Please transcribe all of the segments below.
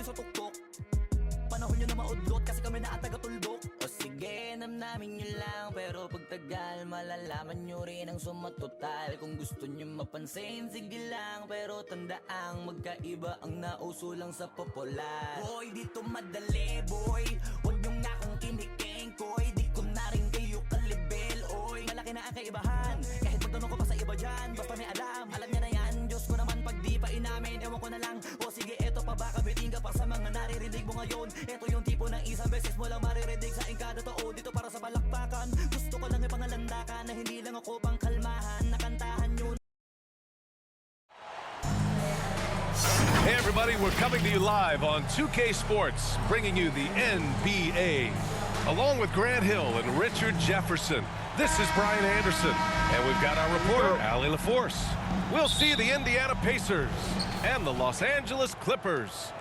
sa tuktok. Panahon nyo na maudlot kasi kami na ang taga-tuldok. O sige, namnamin nyo lang, pero pagtagal malalaman nyo rin ang sumatotal. Kung gusto nyo mapansin, sige lang, pero tandaang magkaiba ang nauso lang sa popular. Boy, dito madali, boy, huwag nyo nga akong kinikengkoy. Di ko na rin kayo kalibel, oy. Malaki na ang kaibahan, kahit magtanong ko pa sa iba dyan. Basta may alam niya na yan. Diyos ko naman pag di pa inamin, ewan ko na lang. O sige, eto pa ba kabiting ka pa sa mga naririnig mo ngayon. Eto yung tipo ng isang beses mo lang maririnig sa engkada tao. Dito para sa palakpakan, gusto ko lang ipangalandakan na hindi lang ako pang kalmahan. Nakantahan yun. Hey everybody, we're coming to you live on 2K Sports, bringing you the NBA. Along with Grant Hill and Richard Jefferson, this is Brian Anderson, and we've got our reporter, Allie LaForce. We'll see the Indiana Pacers and the Los Angeles Clippers.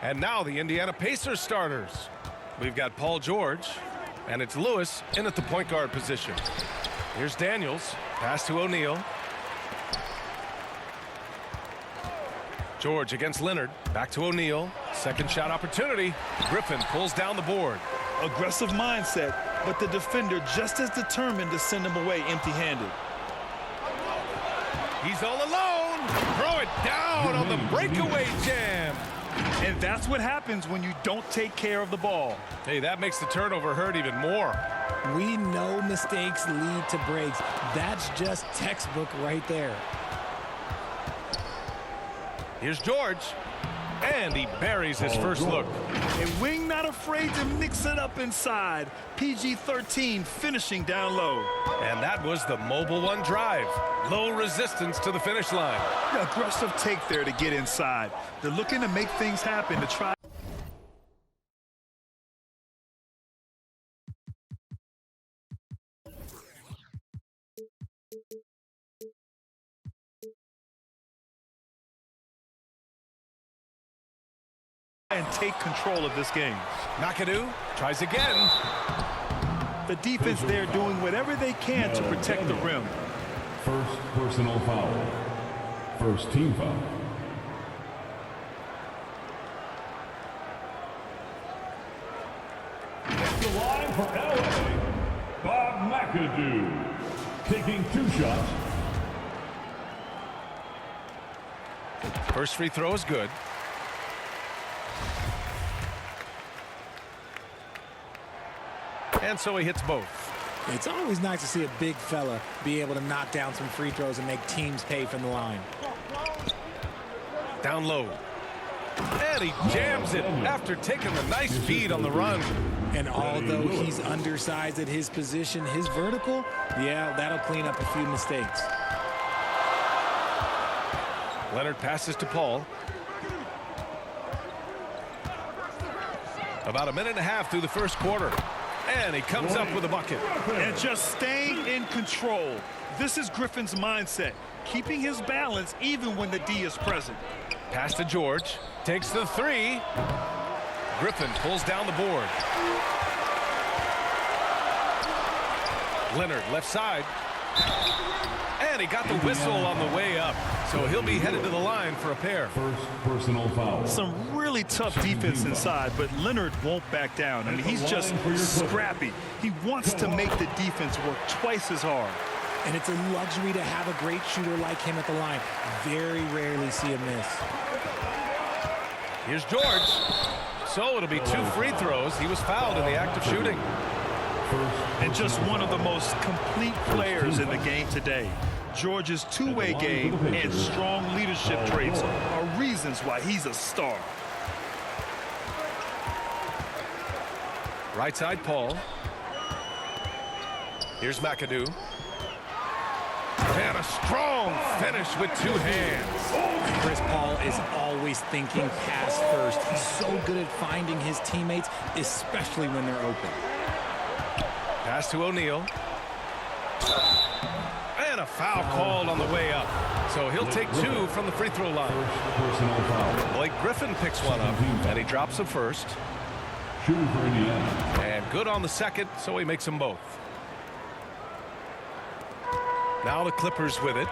And now the Indiana Pacers starters. We've got Paul George, and it's Lewis in at the point guard position. Here's Daniels, pass to O'Neal. George against Leonard, back to O'Neal. Second shot opportunity. Griffin pulls down the board. Aggressive mindset, but the defender just as determined to send him away empty-handed. He's all alone. Throw it down on the breakaway jam. And that's what happens when you don't take care of the ball. Hey, that makes the turnover hurt even more. We know mistakes lead to breaks. That's just textbook right there. Here's George, and he buries his first look. A wing not afraid to mix it up inside. PG-13 finishing down low. And that was the Mobile One drive. Low resistance to the finish line. Aggressive take there to get inside. They're looking to make things happen to try. And take control of this game. McAdoo tries again. The defense there doing whatever they can to protect the rim. First personal foul. First team foul. The line for LA, Bob McAdoo. Taking 2 shots. First free throw is good. And so he hits both. It's always nice to see a big fella be able to knock down some free throws and make teams pay from the line. Down low. And he jams it after taking the nice feed on the run. And although he's undersized at his position, his vertical, yeah, that'll clean up a few mistakes. Leonard passes to Paul. About a minute and a half through the first quarter. And he comes up with a bucket. And just staying in control. This is Griffin's mindset, keeping his balance even when the D is present. Pass to George. Takes the 3. Griffin pulls down the board. Leonard left side. And he got the whistle on the way up. So he'll be headed to the line for a pair. First personal foul. Some really tough defense inside, but Leonard won't back down. I mean, he's just scrappy. He wants to make the defense work twice as hard. And it's a luxury to have a great shooter like him at the line. Very rarely see a miss. Here's George. So it'll be 2 free throws. He was fouled in the act of shooting. And just one of the most complete players in the game today. George's two-way game and strong leadership traits are reasons why he's a star. Right side, Paul. Here's McAdoo. And a strong finish with 2 hands. Chris Paul is always thinking pass first. He's so good at finding his teammates, especially when they're open. Pass to O'Neal. And a foul called on the way up. So he'll take 2 from the free throw line. Personal foul. Blake Griffin picks one up, and he drops the first. Shooting for Indiana. And good on the second, so he makes them both. Now the Clippers with it.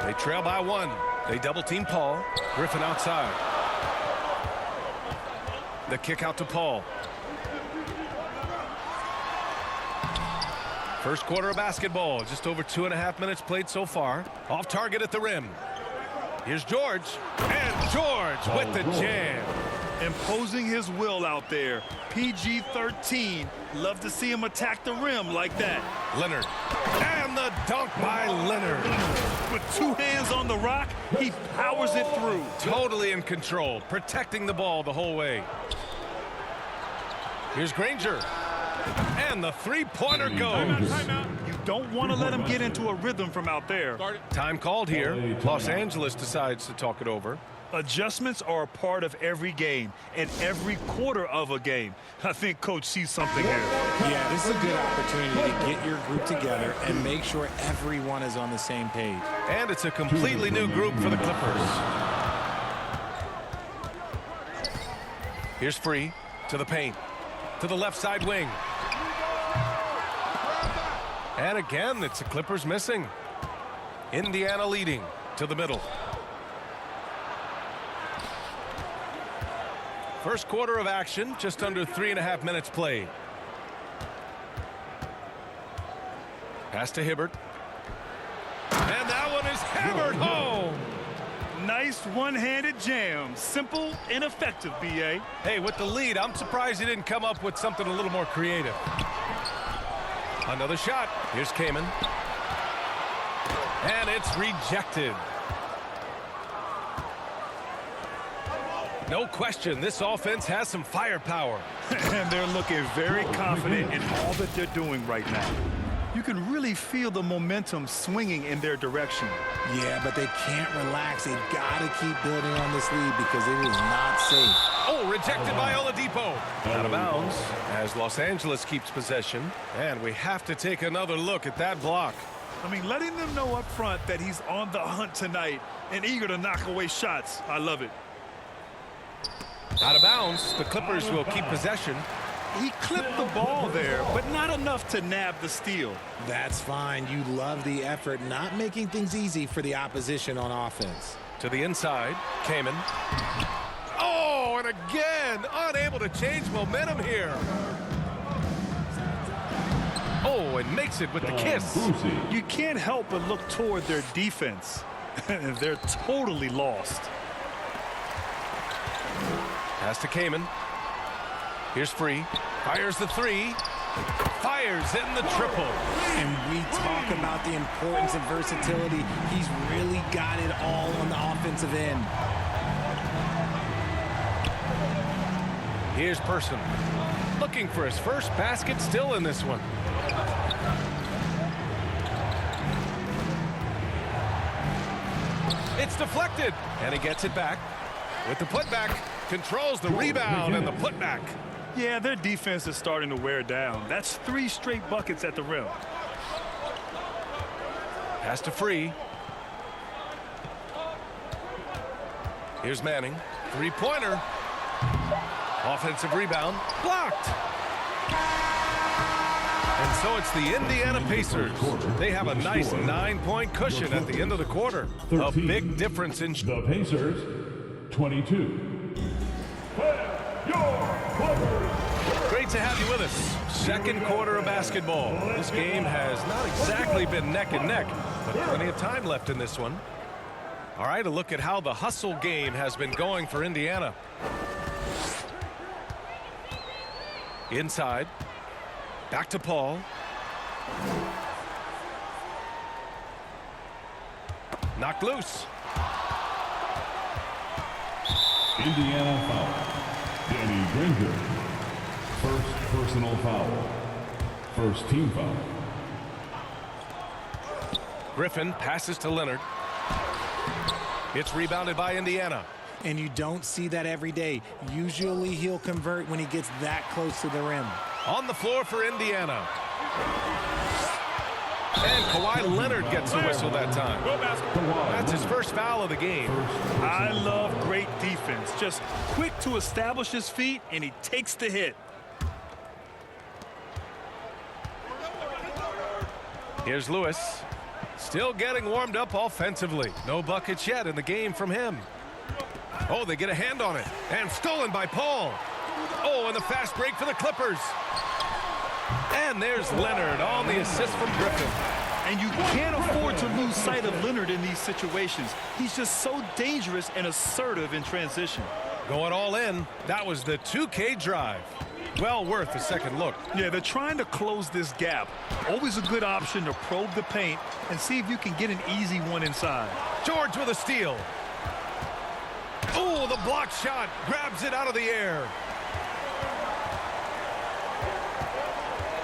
They trail by 1. They double team Paul. Griffin outside. The kick out to Paul. First quarter of basketball. Just over 2.5 minutes played so far. Off target at the rim. Here's George. And George with the jam. Imposing his will out there. PG-13. Love to see him attack the rim like that. Leonard. And the dunk by Leonard. With 2 hands on the rock, he powers it through. Totally in control, protecting the ball the whole way. Here's Granger. And the three-pointer goes. You don't want to let him get into a rhythm from out there. Time called here. Los Angeles decides to talk it over. Adjustments are a part of every game and every quarter of a game. I think Coach sees something here. Yeah, this is a good opportunity to get your group together and make sure everyone is on the same page. And it's a completely new group for the Clippers. Here's Free to the paint. To the left side wing. And again, it's the Clippers missing. Indiana leading to the middle. First quarter of action, just under 3.5 minutes played. Pass to Hibbert. And that one is hammered home. Nice one-handed jam. Simple and effective, B.A. Hey, with the lead, I'm surprised he didn't come up with something a little more creative. Another shot. Here's Kaman. And it's rejected. No question, this offense has some firepower. And they're looking very confident in all that they're doing right now. You can really feel the momentum swinging in their direction. Yeah, but they can't relax. They've got to keep building on this lead because it is not safe. Oh, rejected by Oladipo. Out of bounds as Los Angeles keeps possession. And we have to take another look at that block. I mean, letting them know up front that he's on the hunt tonight and eager to knock away shots. I love it. Out of bounds, the Clippers will keep possession. He clipped the ball there, but not enough to nab the steal. That's fine. You love the effort, not making things easy for the opposition on offense. To the inside, Kaman. Oh, and again, unable to change momentum here. Oh, and makes it with the kiss. You can't help but look toward their defense. They're totally lost. Pass to Kaman. Here's Free. Fires the three. Fires in the triple. And we talk about the importance of versatility. He's really got it all on the offensive end. Here's Person. Looking for his first basket, still in this one. It's deflected. And he gets it back. With the putback. Controls the rebound and the putback. Yeah, their defense is starting to wear down. That's 3 straight buckets at the rim. Pass to Free. Here's Manning. Three-pointer. Offensive rebound. Blocked. And so it's the Indiana Pacers. They have a nice 9-point cushion at the end of the quarter. 13. A big difference in... The Pacers, 22. Your Clippers. Great to have you with us. Second quarter of basketball. This game has not exactly been neck and neck, but plenty of time left in this one. All right, a look at how the hustle game has been going for Indiana. Inside. Back to Paul. Knocked loose. Indiana foul. Danny Granger. First personal foul. First team foul. Griffin passes to Leonard. It's rebounded by Indiana. And you don't see that every day. Usually he'll convert when he gets that close to the rim. On the floor for Indiana. And Kawhi Leonard gets a whistle that time. That's his first foul of the game. I love great defense. Just quick to establish his feet, and he takes the hit. Here's Lewis. Still getting warmed up offensively. No buckets yet in the game from him. Oh, they get a hand on it. And stolen by Paul. Oh, and the fast break for the Clippers. And there's Leonard on the assist from Griffin. And you can't afford to lose sight of Leonard in these situations. He's just so dangerous and assertive in transition. Going all in. That was the 2K drive. Well worth a second look. Yeah, they're trying to close this gap. Always a good option to probe the paint and see if you can get an easy one inside. George with a steal. Oh, the block shot. Grabs it out of the air.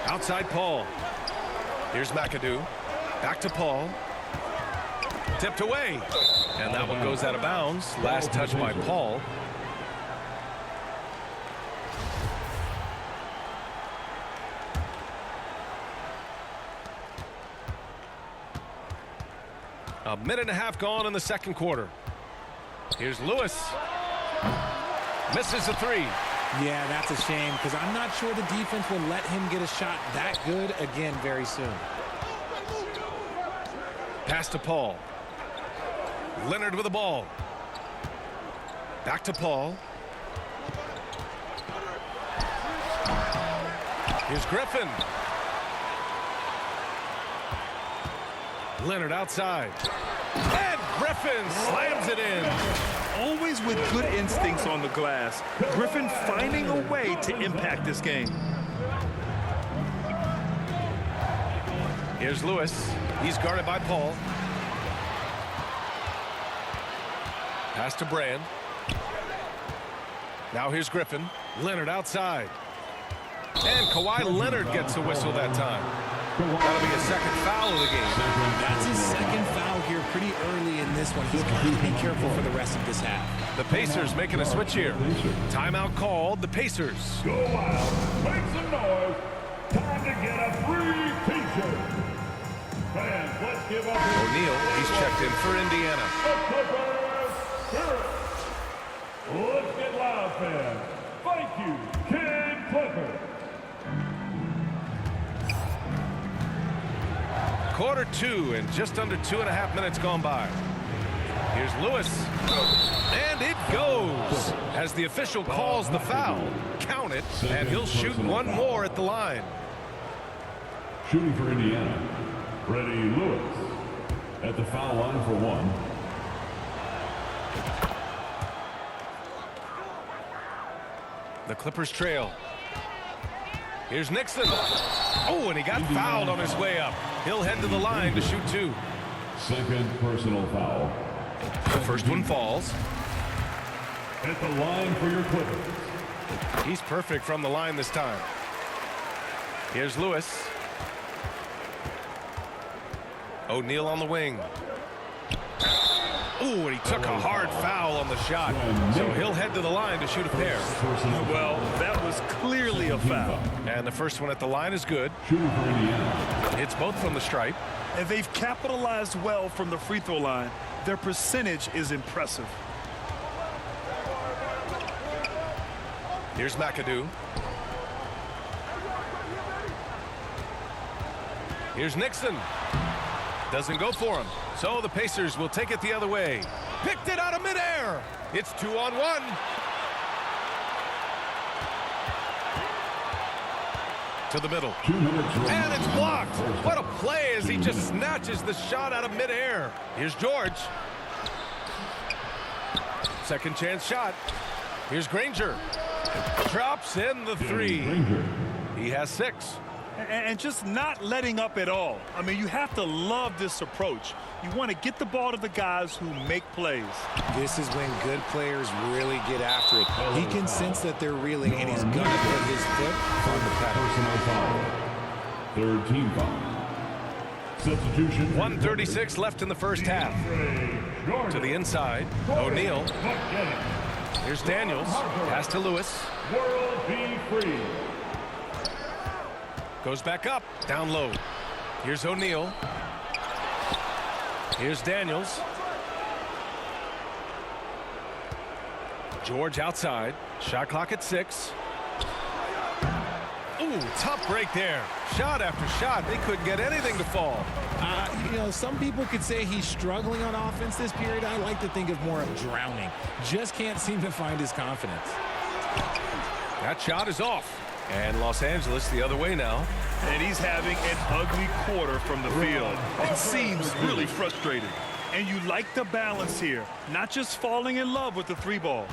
Outside Paul. Here's McAdoo. Back to Paul. Tipped away. And that one goes out of bounds. Last touch by Paul. A minute and a half gone in the second quarter. Here's Lewis. Misses a three. Yeah, that's a shame because I'm not sure the defense will let him get a shot that good again very soon. Pass to Paul. Leonard with the ball. Back to Paul. Here's Griffin. Leonard outside. And Griffin slams it in. Always with good instincts on the glass. Griffin finding a way to impact this game. Here's Lewis. He's guarded by Paul. Pass to Brand. Now here's Griffin. Leonard outside. And Kawhi Leonard gets a whistle that time. That'll be a second foul of the game. That's his second foul here pretty early in this one. He's got to be careful for the rest of this half. The Pacers making a switch here. Timeout called. The Pacers. Go out. Make some noise. Time to get a free T-shirt. Fans, let's give up. O'Neal, he's checked in for Indiana. Let's get loud, fans. Thank you, Kid Clipper. Quarter two and just under 2.5 minutes gone by. Here's Lewis. And it goes. As the official calls the foul, count it, and he'll shoot one more at the line. Shooting for Indiana, Freddie Lewis at the foul line for one. The Clippers trail. Here's Nixon. Oh, and he got fouled on his way up. He'll head to the line to shoot two. Second personal foul. The first one falls. At the line for your Clippers. He's perfect from the line this time. Here's Lewis. O'Neal on the wing. Ooh, and he took a hard foul on the shot. So he'll head to the line to shoot a pair. Well, that was clearly a foul. And the first one at the line is good. Shooting for Indiana. It's both from the stripe. And they've capitalized well from the free throw line. Their percentage is impressive. Here's McAdoo. Here's Nixon. Doesn't go for him. So the Pacers will take it the other way. Picked it out of midair. It's 2-on-1. To the middle. And it's blocked. What a play as he just snatches the shot out of midair. Here's George. Second chance shot. Here's Granger. Drops in the three. He has 6. And just not letting up at all. I mean, you have to love this approach. You want to get the ball to the guys who make plays. This is when good players really get after it. He can sense that they're reeling, and he's going to put his foot on the pedal. Personal foul. Third team foul. Substitution. 1:36 left in the first half. To the inside. O'Neal. Here's Daniels. Pass to Lewis. World be free. Goes back up. Down low. Here's O'Neal. Here's Daniels. George outside. Shot clock at 6. Ooh, tough break there. Shot after shot. They couldn't get anything to fall. You know, some people could say he's struggling on offense this period. I like to think of more of drowning. Just can't seem to find his confidence. That shot is off. And Los Angeles the other way now. And he's having an ugly quarter from the field. It seems really frustrating. And you like the balance here, not just falling in love with the three ball.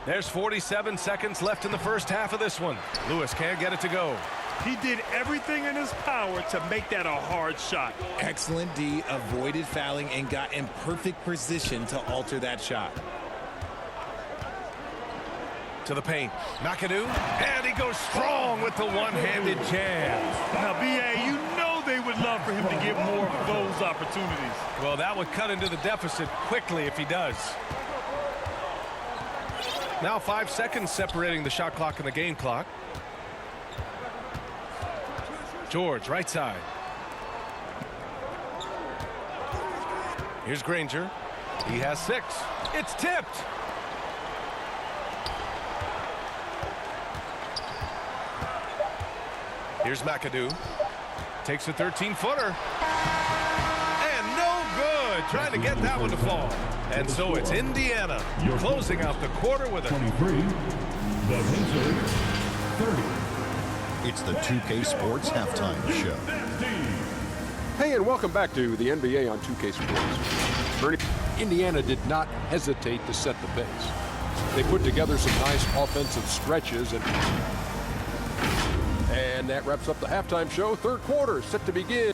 There's 47 seconds left in the first half of this one. Lewis can't get it to go. He did everything in his power to make that a hard shot. Excellent D, avoided fouling and got in perfect position to alter that shot. To the paint. McAdoo. And he goes strong with the one-handed jam. Now, B.A., you know they would love for him to get more of those opportunities. Well, that would cut into the deficit quickly if he does. Now 5 seconds separating the shot clock and the game clock. George, right side. Here's Granger. He has 6. It's tipped. Here's McAdoo. Takes a 13-footer. And no good. Trying to get that one to fall. And so it's Indiana closing out the quarter with a 23. The Pacers, 30. It's the 2K Sports Halftime Show. Hey, and welcome back to the NBA on 2K Sports. Bernie, Indiana did not hesitate to set the pace. They put together some nice offensive stretches, and that wraps up the halftime show. Third quarter set to begin.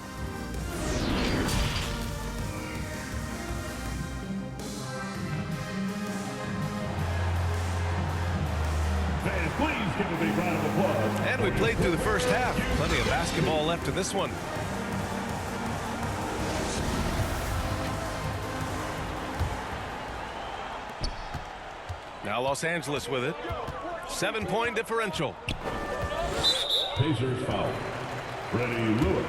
Fans, please give a big round of applause. And we played through the first half. Plenty of basketball left in this one. Now Los Angeles with it. 7-point differential. Pacers foul. Freddie Lewis.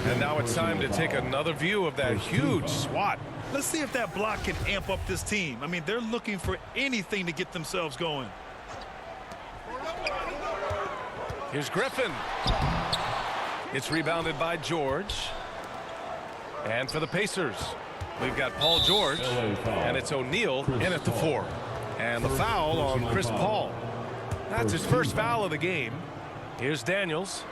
And now it's time to take another view of that huge swat. Let's see if that block can amp up this team. I mean, they're looking for anything to get themselves going. Here's Griffin. It's rebounded by George. And for the Pacers, we've got Paul George, and it's O'Neal in at the 4. And the foul on Chris Paul. That's his first foul of the game. Here's Daniels.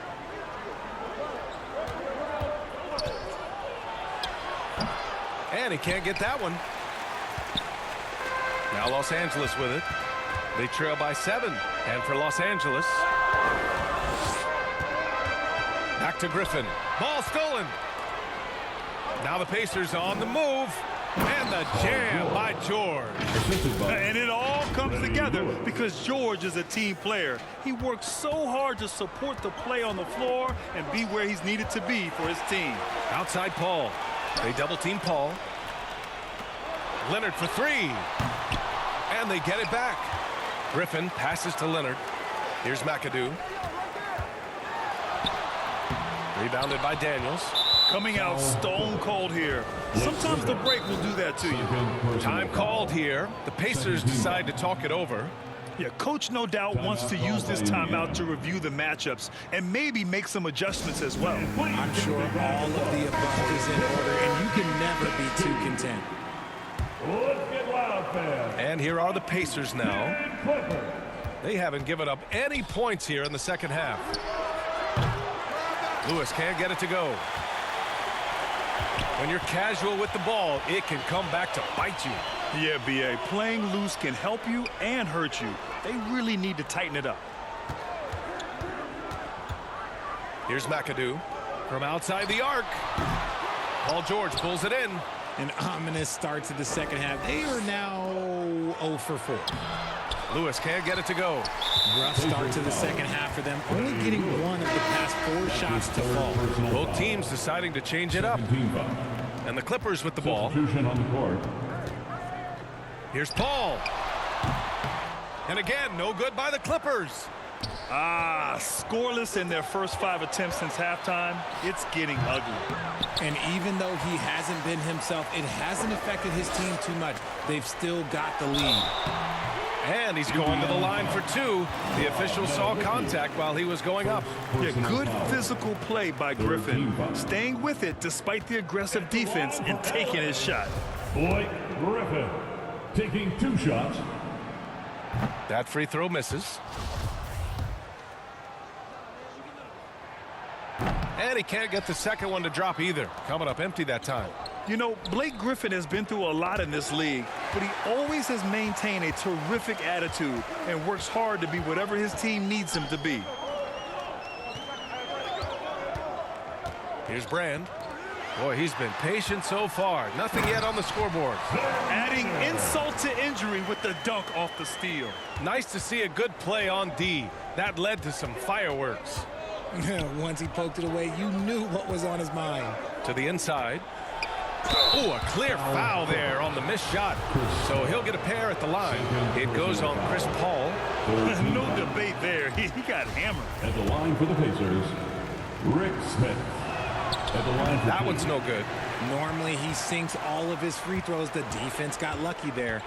And he can't get that one. Now Los Angeles with it. They trail by 7. And for Los Angeles, back to Griffin. Ball stolen. Now the Pacers on the move. And the jam by George. And it all comes together because George is a team player. He works so hard to support the play on the floor and be where he's needed to be for his team. Outside Paul. They double team Paul. Leonard for 3. And they get it back. Griffin passes to Leonard. Here's McAdoo. Rebounded by Daniels. Coming out stone cold here. Sometimes the break will do that to you. Time called here. The Pacers decide to talk it over. Yeah, coach no doubt wants to use this timeout to review the matchups and maybe make some adjustments as well. I'm sure all of the above is in order, and you can never be too content. Let's get loud, fans. And here are the Pacers now. They haven't given up any points here in the second half. Lewis can't get it to go. When you're casual with the ball, it can come back to bite you. Yeah, B.A., playing loose can help you and hurt you. They really need to tighten it up. Here's McAdoo from outside the arc. Paul George pulls it in. An ominous start to the second half. They are now 0 for 4. Lewis can't get it to go. Rough start to the second half for them, only getting one of the past 4 shots to fall. Both teams deciding to change it up. And the Clippers with the ball. Substitution on the court. Here's Paul. And again, no good by the Clippers. Scoreless in their first 5 attempts since halftime. It's getting ugly. And even though he hasn't been himself, it hasn't affected his team too much. They've still got the lead. And he's going to the line for two. The official saw contact while he was going up. Yeah, good physical play by Griffin, staying with it despite the aggressive defense and taking his shot. Blake Griffin taking 2 shots. That free throw misses. And he can't get the second one to drop either. Coming up empty that time. You know, Blake Griffin has been through a lot in this league, but he always has maintained a terrific attitude and works hard to be whatever his team needs him to be. Here's Brand. Boy, he's been patient so far. Nothing yet on the scoreboard. Adding insult to injury with the dunk off the steal. Nice to see a good play on D. That led to some fireworks. Once he poked it away, you knew what was on his mind. To the inside. Oh, a clear foul there on the missed shot. So he'll get a pair at the line. It goes on Chris Paul. No debate there. He got hammered. At the line for the Pacers, Rick Smith. At the line for That one's no good. Normally, he sinks all of his free throws. The defense got lucky there.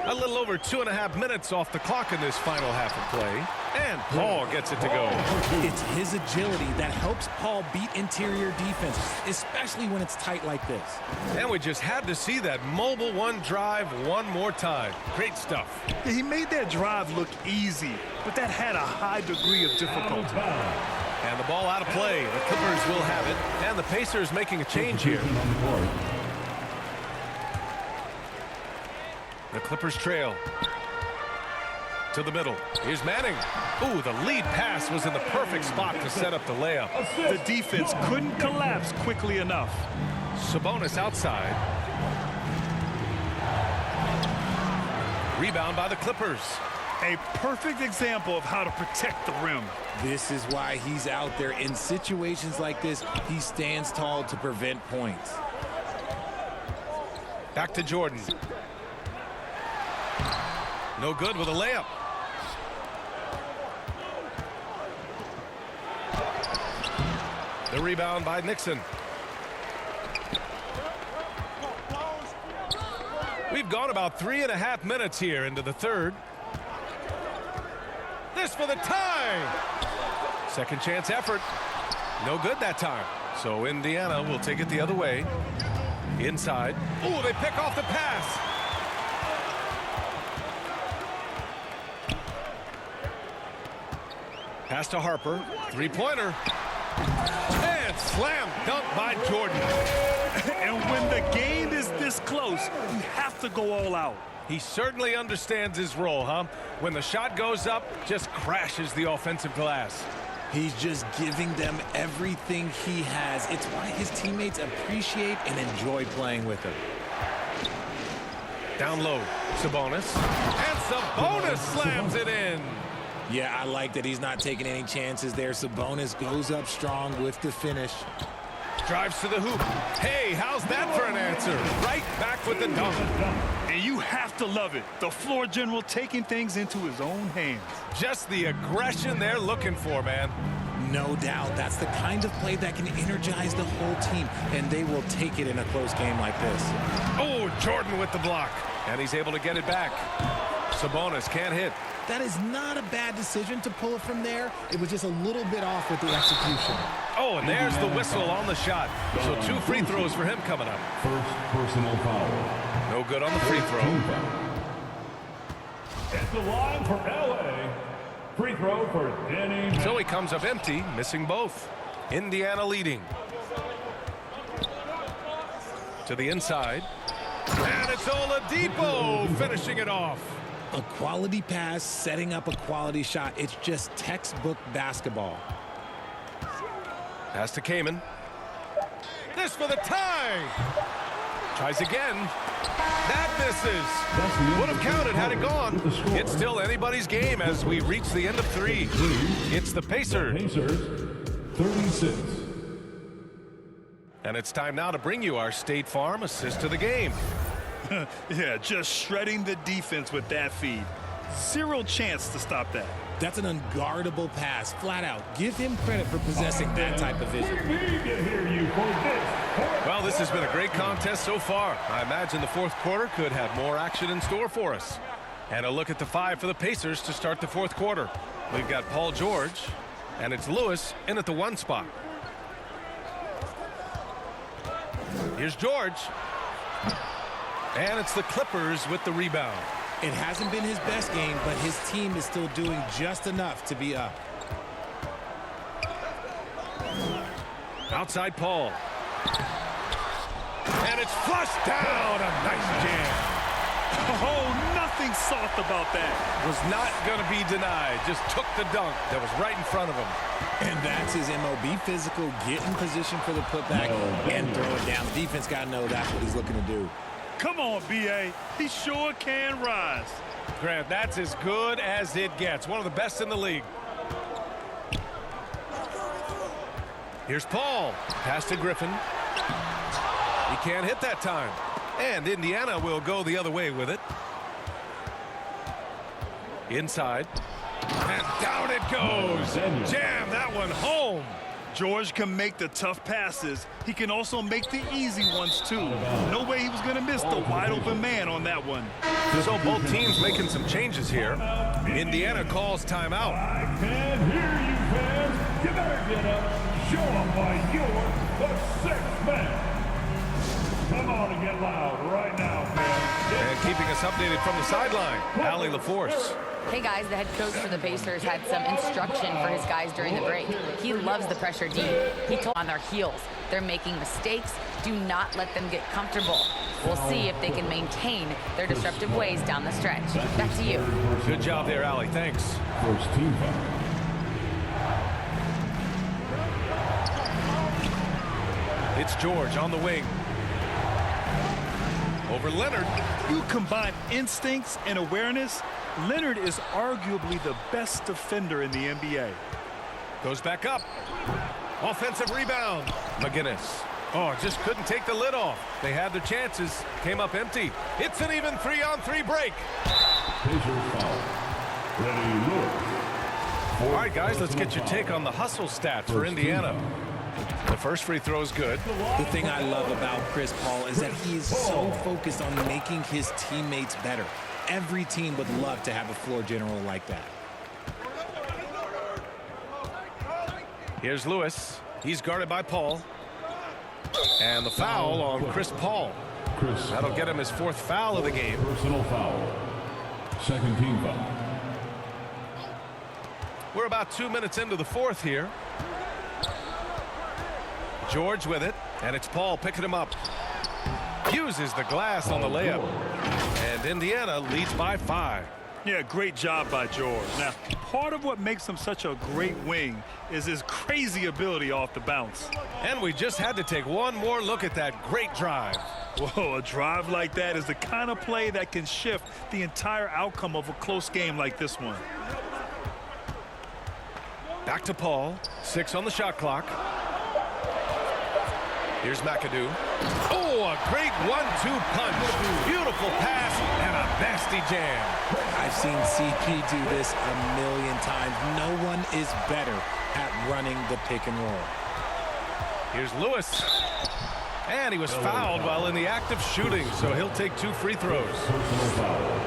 A little over 2.5 minutes off the clock in this final half of play. And Paul gets it to go. It's his agility that helps Paul beat interior defense, especially when it's tight like this. And we just had to see that mobile one drive one more time. Great stuff. Yeah, he made that drive look easy, but that had a high degree of difficulty. And the ball out of play. The Clippers will have it. And the Pacers making a change here. The Clippers trail. To the middle. Here's Manning. Ooh, the lead pass was in the perfect spot to set up the layup. The defense couldn't collapse quickly enough. Sabonis outside. Rebound by the Clippers. A perfect example of how to protect the rim. This is why he's out there. In situations like this, he stands tall to prevent points. Back to Jordan. No good with a layup. The rebound by Nixon. We've gone about 3.5 minutes here into the third. This for the tie. Second chance effort. No good that time. So Indiana will take it the other way. Inside. Oh, they pick off the pass. Pass to Harper. Three-pointer. And slam dunk by Jordan. And when the game is this close, you have to go all out. He certainly understands his role, huh? When the shot goes up, just crashes the offensive glass. He's just giving them everything he has. It's why his teammates appreciate and enjoy playing with him. Down low, Sabonis. And Sabonis slams it in. Yeah, I like that he's not taking any chances there. Sabonis goes up strong with the finish. Drives to the hoop. Hey, how's that for an answer? Right back with the dunk. And you have to love it. The floor general taking things into his own hands. Just the aggression they're looking for, man. No doubt. That's the kind of play that can energize the whole team, and they will take it in a close game like this. Oh, Jordan with the block. And he's able to get it back. Sabonis can't hit. That is not a bad decision to pull it from there. It was just a little bit off with the execution. Oh, and there's the whistle on the shot. So 2 free throws for him coming up. first personal foul. No good on the free throw. At the line for LA, free throw for Danny. So he comes up empty, missing both. Indiana leading. To the inside. And it's Oladipo finishing it off. A quality pass, setting up a quality shot. It's just textbook basketball. Pass to Kaman. This for the tie. Tries again. That misses. Would have counted had it gone. It's still anybody's game as we reach the end of 3. It's the Pacers. Pacers, 36. And it's time now to bring you our State Farm assist to the game. Yeah, just shredding the defense with that feed. Zero chance to stop that. That's an unguardable pass, flat out. Give him credit for possessing that type of vision. We need to hear you for this. Well, this has been a great contest so far. I imagine the fourth quarter could have more action in store for us. And a look at the 5 for the Pacers to start the fourth quarter. We've got Paul George, and it's Lewis in at the 1 spot. Here's George. And it's the Clippers with the rebound. It hasn't been his best game, but his team is still doing just enough to be up. Outside Paul. And it's flushed down. A nice jam. Oh, nothing soft about that. Was not going to be denied. Just took the dunk that was right in front of him. And that's his MOB physical, get in position for the putback and throw it down. The defense got to know that's what he's looking to do. Come on, B.A. He sure can rise. Grant, that's as good as it gets. One of the best in the league. Here's Paul. Pass to Griffin. He can't hit that time. And Indiana will go the other way with it. Inside. And down it goes. Jam that one home. George can make the tough passes. He can also make the easy ones, too. No way he was going to miss the wide-open man on that one. So both teams making some changes here. Indiana calls timeout. I can't hear you, fans. You better get up. Show them why you're the 6th man. Come on and get loud right now, fans. And keeping us updated from the sideline, Allie LaForce. Hey guys, the head coach for the Pacers had some instruction for his guys during the break. He loves the pressure D. He told them on their heels. They're making mistakes. Do not let them get comfortable. We'll see if they can maintain their disruptive ways down the stretch. Back to you. Good job there, Allie. Thanks. First team foul. It's George on the wing. Over Leonard. You combine instincts and awareness, Leonard is arguably the best defender in the NBA. Goes back up. Offensive rebound. McGinnis. Oh, just couldn't take the lid off. They had their chances. Came up empty. It's an even 3-on-3 break. Pacers foul. Ready, Lewis. All right, guys, let's get your take on the hustle stats for Indiana. The first free throw is good. The thing I love about Chris Paul is that he is so focused on making his teammates better. Every team would love to have a floor general like that. Here's Lewis. He's guarded by Paul. And the foul on Chris Paul. That'll get him his 4th foul of the game. Personal foul. Second team foul. We're about 2 minutes into the 4th here. George with it, and it's Paul picking him up. Uses the glass on the layup. And Indiana leads by 5. Yeah, great job by George. Now, part of what makes him such a great wing is his crazy ability off the bounce. And we just had to take one more look at that great drive. Whoa, a drive like that is the kind of play that can shift the entire outcome of a close game like this one. Back to Paul. 6 on the shot clock. Here's McAdoo. Oh, a great 1-2 punch. Beautiful pass and a nasty jam. I've seen CP do this a million times. No one is better at running the pick and roll. Here's Lewis. And he was fouled while in the act of shooting, so he'll take 2 free throws. Personal foul.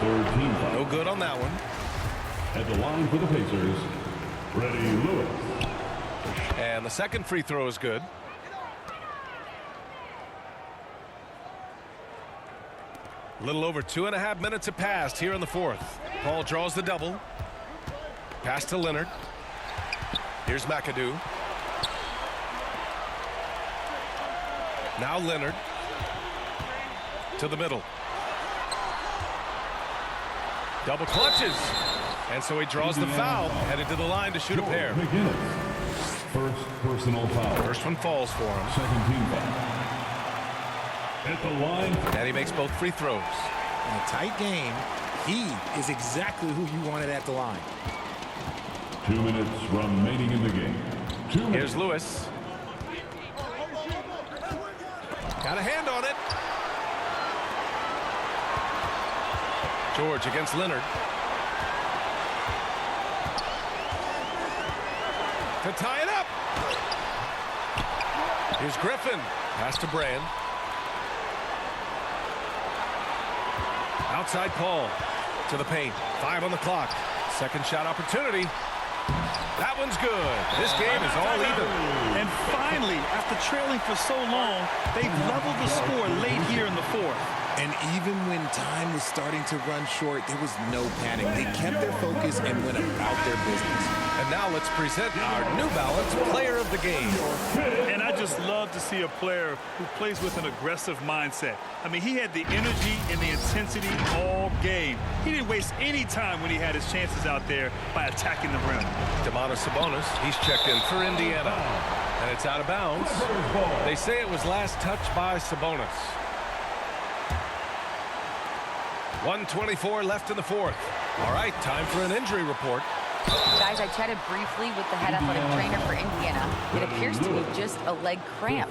Third team foul. No good on that one. At the line for the Pacers, ready, Lewis. And the second free throw is good. A little over 2.5 minutes have passed here in the 4th. Paul draws the double. Pass to Leonard. Here's McAdoo. Now Leonard. To the middle. Double clutches. And so he draws the foul. Headed to the line to shoot a pair. First personal foul. First one falls for him. Second team foul. At the line. And he makes both free throws. In a tight game, he is exactly who you wanted at the line. 2 minutes remaining in the game. 2 minutes. Here's Lewis. Got a hand on it. George against Leonard. to tie it up. Here's Griffin. Pass to Brand. Outside Paul to the paint. 5 on the clock. Second shot opportunity. That one's good. This game is all even. And finally, after trailing for so long, they've leveled the score late here in the fourth. And even when time was starting to run short, there was no panic. They kept their focus and went about their business. And now let's present our New Balance Player of the Game. And I just love to see a player who plays with an aggressive mindset. I mean, he had the energy and the intensity all game. He didn't waste any time when he had his chances out there by attacking the rim. Domantas Sabonis, he's checked in for Indiana. And it's out of bounds. They say it was last touched by Sabonis. 1:24 left in the fourth. All right, time for an injury report. Guys, I chatted briefly with the head athletic trainer for Indiana. It appears to be just a leg cramp.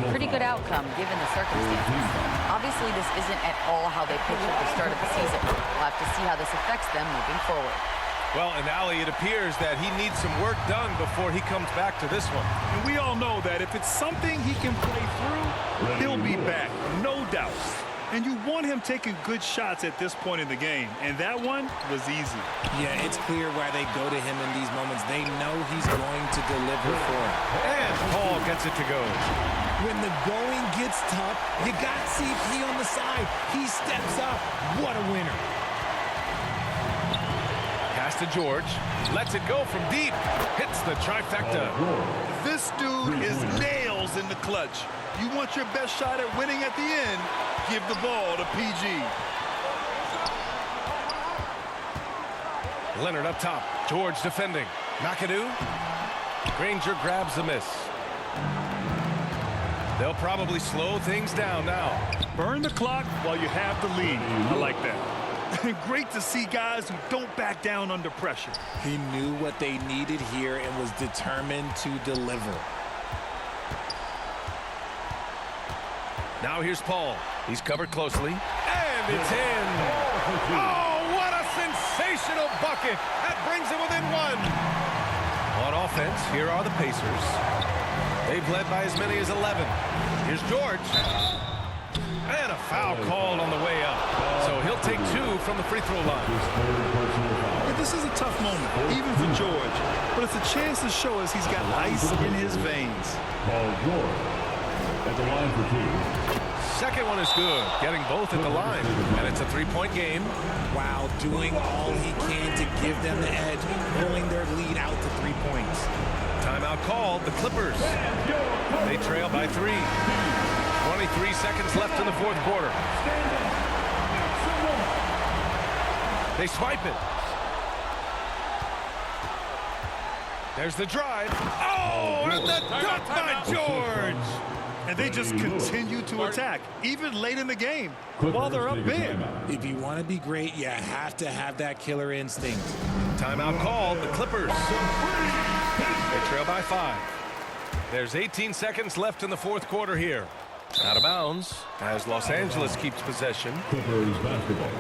Pretty good outcome given the circumstances. Obviously, this isn't at all how they pictured the start of the season. We'll have to see how this affects them moving forward. Well, and Allie, it appears that he needs some work done before he comes back to this one. And we all know that if it's something he can play through, he'll be back, no doubt. And you want him taking good shots at this point in the game. And that one was easy. Yeah, it's clear why they go to him in these moments. They know he's going to deliver for them. And Paul gets it to go. When the going gets tough, you got CP on the side. He steps up. What a winner. Pass to George. Lets it go from deep. Hits the trifecta. This dude is nails in the clutch. You want your best shot at winning at the end, give the ball to PG. Leonard up top. George defending. McAdoo. Granger grabs the miss. They'll probably slow things down now. Burn the clock while you have the lead. I like that. Great to see guys who don't back down under pressure. He knew what they needed here and was determined to deliver. Now here's Paul. He's covered closely. And it's in. Oh, what a sensational bucket. That brings it within one. On offense, here are the Pacers. They've led by as many as 11. Here's George. And a foul called on the way up. So he'll take 2 from the free throw line. This is a tough moment, even for George. But it's a chance to show us he's got ice in his veins. Paul George at the line for 2. Second one is good, getting both at the line. And it's a 3-point game. Wow, doing all he can to give them the edge, pulling their lead out to 3 points. Timeout called, the Clippers. They trail by 3. 23 seconds left in the fourth quarter. They swipe it. There's the drive. Oh, and the dunk by George. And they just continue to attack, even late in the game, while they're up big. If you want to be great, you have to have that killer instinct. Timeout called, the Clippers. They trail by 5. There's 18 seconds left in the fourth quarter here. Out of bounds as Los Angeles keeps possession. Clippers basketball.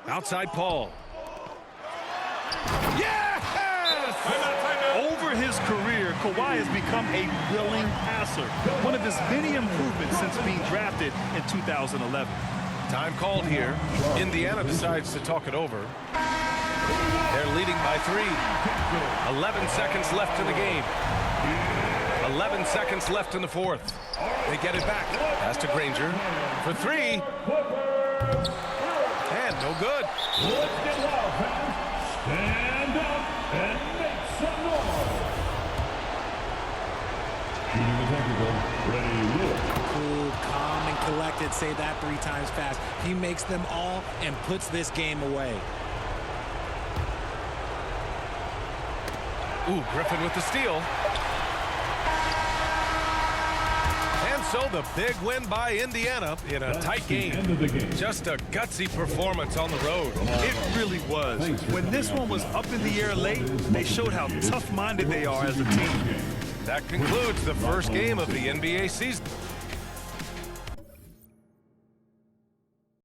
Outside Paul. Yes! Over his career, Kawhi has become a willing passer. One of his many improvements since being drafted in 2011. Time called here. Indiana decides to talk it over. They're leading by 3. 11 seconds left in the game. 11 seconds left in the fourth. They get it back. Pass to Granger for 3. And no good. Let's get loud, fans. Stand up and make some noise. Shooting the technical. Ready, look. Cool, calm, and collected. Say that 3 times fast. He makes them all and puts this game away. Ooh, Griffin with the steal. And so the big win by Indiana in a tight game. Just a gutsy performance on the road. It really was. When this one was up in the air late, they showed how tough-minded they are as a team. That concludes the first game of the NBA season.